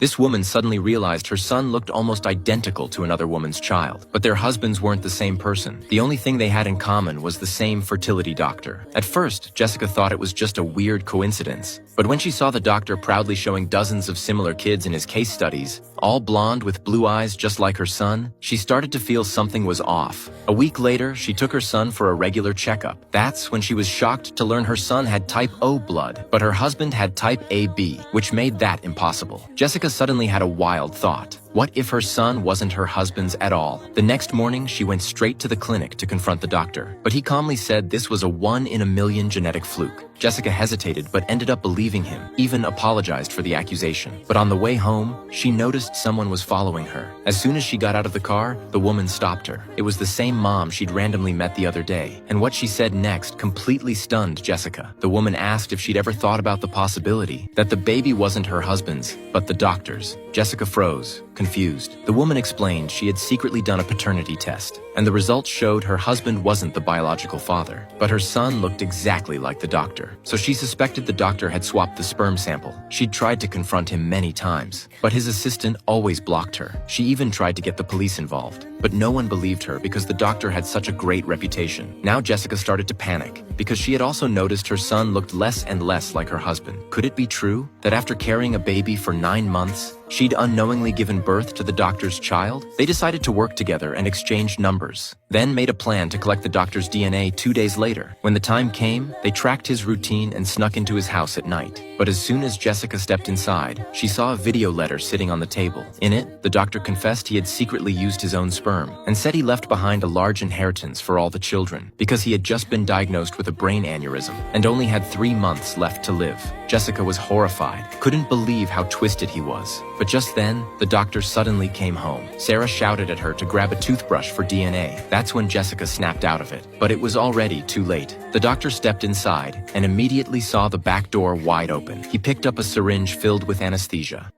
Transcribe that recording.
This woman suddenly realized her son looked almost identical to another woman's child, but their husbands weren't the same person. The only thing they had in common was the same fertility doctor. At first, Jessica thought it was just a weird coincidence, but when she saw the doctor proudly showing dozens of similar kids in his case studies, all blonde with blue eyes just like her son, she started to feel something was off. A week later, she took her son for a regular checkup. That's when she was shocked to learn her son had type O blood, but her husband had type AB, which made that impossible. Jessica suddenly had a wild thought. What if her son wasn't her husband's at all? The next morning, she went straight to the clinic to confront the doctor, but he calmly said this was a 1 in a million genetic fluke. Jessica hesitated but ended up believing him, even apologized for the accusation. But on the way home, she noticed someone was following her. As soon as she got out of the car, the woman stopped her. It was the same mom she'd randomly met the other day, and what she said next completely stunned Jessica. The woman asked if she'd ever thought about the possibility that the baby wasn't her husband's, but the doctor's. Jessica froze, confused. The woman explained she had secretly done a paternity test, and the results showed her husband wasn't the biological father, but her son looked exactly like the doctor. So she suspected the doctor had swapped the sperm sample. She'd tried to confront him many times, but his assistant always blocked her. She even tried to get the police involved, but no one believed her because the doctor had such a great reputation. Now Jessica started to panic, because she had also noticed her son looked less and less like her husband. Could it be true that after carrying a baby for 9 months, she'd unknowingly given birth to the doctor's child? They decided to work together and exchanged numbers, then made a plan to collect the doctor's DNA 2 days later. When the time came, they tracked his routine and snuck into his house at night. But as soon as Jessica stepped inside, she saw a video letter sitting on the table. In it, the doctor confessed he had secretly used his own sperm and said he left behind a large inheritance for all the children because he had just been diagnosed with a brain aneurysm and only had 3 months left to live. Jessica was horrified, couldn't believe how twisted he was. But just then, the doctor suddenly came home. Sarah shouted at her to grab a toothbrush for DNA. That's when Jessica snapped out of it. But it was already too late. The doctor stepped inside and immediately saw the back door wide open. He picked up a syringe filled with anesthesia.